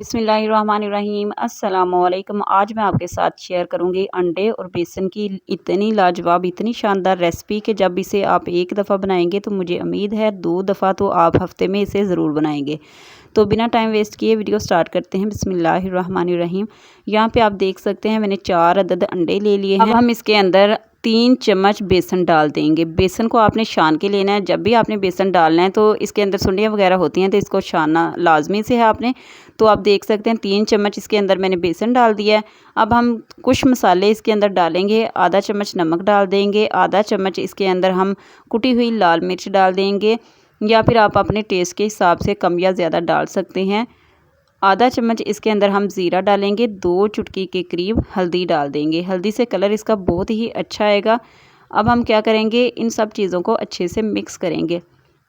बिस्मिल्लाहिर्रहमानिर्रहीम अस्सलामुअलैकुम। आज मैं आपके साथ शेयर करूंगी अंडे और बेसन की इतनी लाजवाब इतनी शानदार रेसिपी कि जब इसे आप एक दफ़ा बनाएंगे तो मुझे उम्मीद है 2 दफ़ा तो आप हफ्ते में इसे ज़रूर बनाएंगे। तो बिना टाइम वेस्ट किए वीडियो स्टार्ट करते हैं। बिस्मिल्लाहिर्रहमानिर्रहीम। यहाँ पे आप देख सकते हैं मैंने 4 अदद अंडे ले लिए हैं। अब हम इसके अंदर 3 चम्मच बेसन डाल देंगे। बेसन को आपने छान के लेना है। जब भी आपने बेसन डालना है तो इसके अंदर सुंडियाँ वगैरह होती हैं तो इसको छानना लाजमी से है आपने। तो आप देख सकते हैं 3 चम्मच इसके अंदर मैंने बेसन डाल दिया है। अब हम कुछ मसाले इसके अंदर डालेंगे। आधा चम्मच नमक डाल देंगे, आधा चम्मच इसके अंदर हम कुटी हुई लाल मिर्च डाल देंगे, या फिर आप अपने टेस्ट के हिसाब से कम या ज़्यादा डाल सकते हैं। आधा चम्मच इसके अंदर हम ज़ीरा डालेंगे, 2 चुटकी के करीब हल्दी डाल देंगे। हल्दी से कलर इसका बहुत ही अच्छा आएगा। अब हम क्या करेंगे, इन सब चीज़ों को अच्छे से मिक्स करेंगे।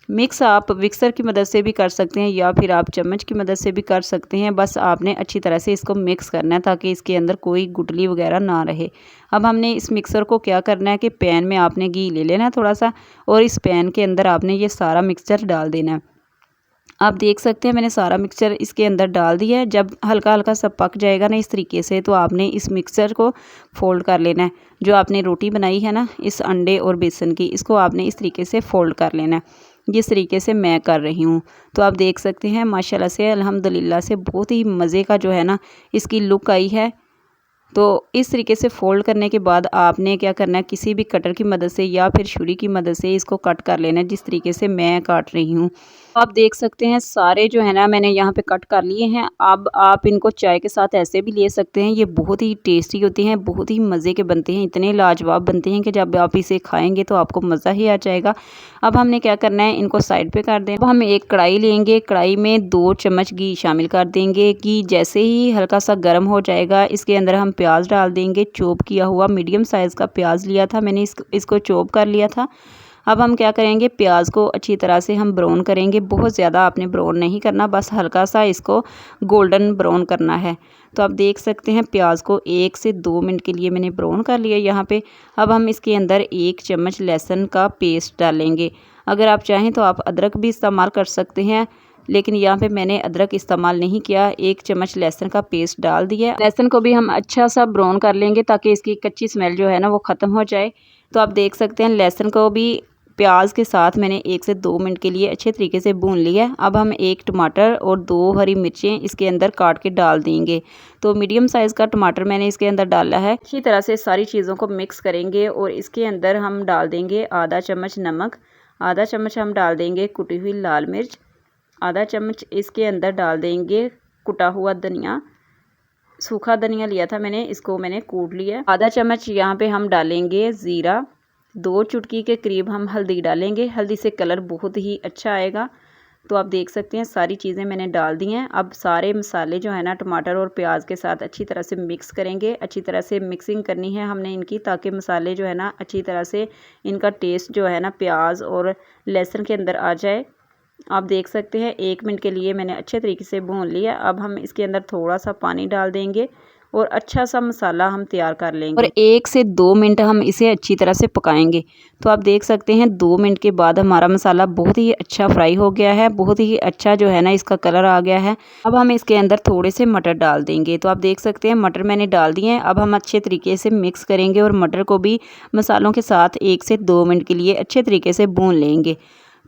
मिक्स आप मिक्सर की मदद से भी कर सकते हैं या फिर आप चम्मच की मदद से भी कर सकते हैं। बस आपने अच्छी तरह से इसको मिक्स करना है ताकि इसके अंदर कोई गुठली वगैरह ना रहे। अब हमने इस मिक्सर को क्या करना है कि पैन में आपने घी ले लेना है थोड़ा सा, और इस पैन के अंदर आपने ये सारा मिक्सचर डाल देना है। आप देख सकते हैं मैंने सारा मिक्सचर इसके अंदर डाल दिया है। जब हल्का हल्का सब पक जाएगा ना इस तरीके से, तो आपने इस मिक्सचर को फोल्ड कर लेना है। जो आपने रोटी बनाई है ना इस अंडे और बेसन की, इसको आपने इस तरीके से फोल्ड कर लेना है, जिस तरीके से मैं कर रही हूँ। तो आप देख सकते हैं माशाल्लाह से अल्हम्दुलिल्लाह से बहुत ही मज़े का जो है ना इसकी लुक आई है। तो इस तरीके से फ़ोल्ड करने के बाद आपने क्या करना है, किसी भी कटर की मदद से या फिर छुरी की मदद से इसको कट कर लेना है, जिस तरीके से मैं काट रही हूँ। आप देख सकते हैं सारे जो है ना मैंने यहाँ पे कट कर लिए हैं। अब आप इनको चाय के साथ ऐसे भी ले सकते हैं। ये बहुत ही टेस्टी होते हैं, बहुत ही मज़े के बनते हैं, इतने लाजवाब बनते हैं कि जब आप इसे खाएंगे तो आपको मज़ा ही आ जाएगा। अब हमने क्या करना है, इनको साइड पे कर दें। अब हम एक कढ़ाई लेंगे, कढ़ाई में 2 चम्मच घी शामिल कर देंगे। घी जैसे ही हल्का सा गर्म हो जाएगा, इसके अंदर हम प्याज डाल देंगे। चॉप किया हुआ मीडियम साइज़ का प्याज लिया था मैंने, इसको चॉप कर लिया था। अब हम क्या करेंगे, प्याज को अच्छी तरह से हम ब्राउन करेंगे। बहुत ज़्यादा आपने ब्राउन नहीं करना, बस हल्का सा इसको गोल्डन ब्राउन करना है। तो आप देख सकते हैं प्याज को 1 से 2 मिनट के लिए मैंने ब्राउन कर लिया यहाँ पे। अब हम इसके अंदर 1 चम्मच लहसुन का पेस्ट डालेंगे। अगर आप चाहें तो आप अदरक भी इस्तेमाल कर सकते हैं, लेकिन यहाँ पे मैंने अदरक इस्तेमाल नहीं किया। 1 चम्मच लहसुन का पेस्ट डाल दिया। लहसुन को भी हम अच्छा सा ब्राउन कर लेंगे ताकि इसकी कच्ची स्मेल जो है ना वो ख़त्म हो जाए। तो आप देख सकते हैं लहसुन को भी प्याज के साथ मैंने 1 से 2 मिनट के लिए अच्छे तरीके से भून लिया है। अब हम 1 टमाटर और 2 हरी मिर्चें इसके अंदर काट के डाल देंगे। तो मीडियम साइज़ का टमाटर मैंने इसके अंदर डाला है। अच्छी तरह से सारी चीज़ों को मिक्स करेंगे और इसके अंदर हम डाल देंगे आधा चम्मच नमक, आधा चम्मच हम डाल देंगे कुटी हुई लाल मिर्च, आधा चम्मच इसके अंदर डाल देंगे कुटा हुआ धनिया। सूखा धनिया लिया था मैंने, इसको मैंने कूट लिया। आधा चम्मच यहाँ पे हम डालेंगे ज़ीरा, 2 चुटकी के करीब हम हल्दी डालेंगे। हल्दी से कलर बहुत ही अच्छा आएगा। तो आप देख सकते हैं सारी चीज़ें मैंने डाल दी हैं। अब सारे मसाले जो है ना टमाटर और प्याज के साथ अच्छी तरह से मिक्स करेंगे। अच्छी तरह से मिक्सिंग करनी है हमने इनकी, ताकि मसाले जो है ना अच्छी तरह से इनका टेस्ट जो है ना प्याज और लहसुन के अंदर आ जाए। आप देख सकते हैं 1 मिनट के लिए मैंने अच्छे तरीके से भून लिया। अब हम इसके अंदर थोड़ा सा पानी डाल देंगे और अच्छा सा मसाला हम तैयार कर लेंगे और 1 से 2 मिनट हम इसे अच्छी तरह से पकाएंगे। तो आप देख सकते हैं 2 मिनट के बाद हमारा मसाला बहुत ही अच्छा फ्राई हो गया है, बहुत ही अच्छा जो है ना इसका कलर आ गया है। अब हम इसके अंदर थोड़े से मटर डाल देंगे। तो आप देख सकते हैं मटर मैंने डाल दिए हैं। अब हम अच्छे तरीके से मिक्स करेंगे और मटर को भी मसालों के साथ 1 से 2 मिनट के लिए अच्छे तरीके से भून लेंगे।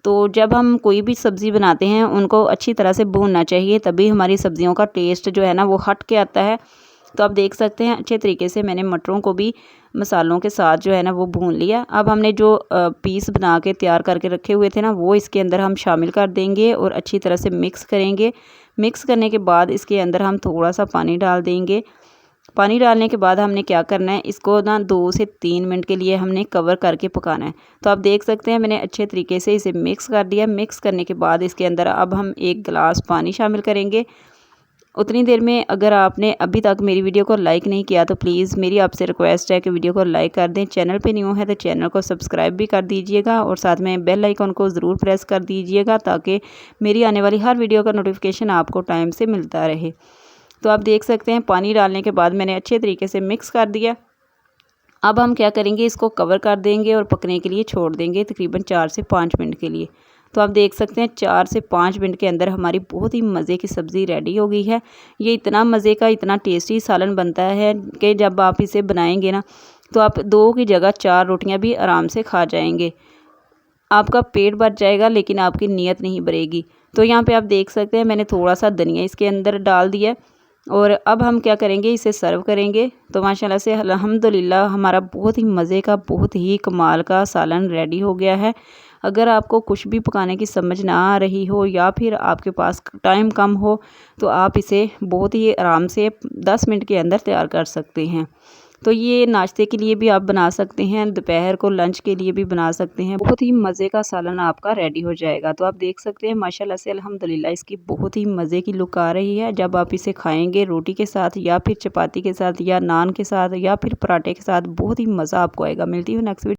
तो जब हम कोई भी सब्ज़ी बनाते हैं उनको अच्छी तरह से भूनना चाहिए, तभी हमारी सब्ज़ियों का टेस्ट जो है ना वो हट के आता है। तो आप देख सकते हैं अच्छे तरीके से मैंने मटरों को भी मसालों के साथ जो है ना वो भून लिया। अब हमने जो पीस बना के तैयार करके रखे हुए थे ना वो इसके अंदर हम शामिल कर देंगे और अच्छी तरह से मिक्स करेंगे। मिक्स करने के बाद इसके अंदर हम थोड़ा सा पानी डाल देंगे। पानी डालने के बाद हमने क्या करना है, इसको ना 2 से 3 मिनट के लिए हमने कवर करके पकाना है। तो आप देख सकते हैं मैंने अच्छे तरीके से इसे मिक्स कर दिया। मिक्स करने के बाद इसके अंदर अब हम 1 गिलास पानी शामिल करेंगे। उतनी देर में अगर आपने अभी तक मेरी वीडियो को लाइक नहीं किया तो प्लीज़ मेरी आपसे रिक्वेस्ट है कि वीडियो को लाइक कर दें। चैनल पे न्यू है तो चैनल को सब्सक्राइब भी कर दीजिएगा और साथ में बेल आइकन को ज़रूर प्रेस कर दीजिएगा, ताकि मेरी आने वाली हर वीडियो का नोटिफिकेशन आपको टाइम से मिलता रहे। तो आप देख सकते हैं पानी डालने के बाद मैंने अच्छे तरीके से मिक्स कर दिया। अब हम क्या करेंगे, इसको कवर कर देंगे और पकने के लिए छोड़ देंगे तकरीबन 4 से 5 मिनट के लिए। तो आप देख सकते हैं 4 से 5 मिनट के अंदर हमारी बहुत ही मज़े की सब्ज़ी रेडी हो गई है। ये इतना मज़े का इतना टेस्टी सालन बनता है कि जब आप इसे बनाएंगे ना तो आप 2 की जगह 4 रोटियां भी आराम से खा जाएंगे। आपका पेट भर जाएगा लेकिन आपकी नीयत नहीं भरेगी। तो यहाँ पे आप देख सकते हैं मैंने थोड़ा सा धनिया इसके अंदर डाल दिया और अब हम क्या करेंगे, इसे सर्व करेंगे। तो माशाल्लाह से अल्हम्दुलिल्लाह हमारा बहुत ही मज़े का बहुत ही कमाल का सालन रेडी हो गया है। अगर आपको कुछ भी पकाने की समझ ना आ रही हो या फिर आपके पास टाइम कम हो तो आप इसे बहुत ही आराम से 10 मिनट के अंदर तैयार कर सकते हैं। तो ये नाश्ते के लिए भी आप बना सकते हैं, दोपहर को लंच के लिए भी बना सकते हैं। बहुत ही मज़े का सालन आपका रेडी हो जाएगा। तो आप देख सकते हैं माशाल्लाह से अल्हम्दुलिल्लाह इसकी बहुत ही मज़े की लुक आ रही है। जब आप इसे खाएंगे रोटी के साथ या फिर चपाती के साथ या नान के साथ या फिर पराठे के साथ बहुत ही मज़ा आपको आएगा। मिलती हूँ नेक्स्ट वीडियो।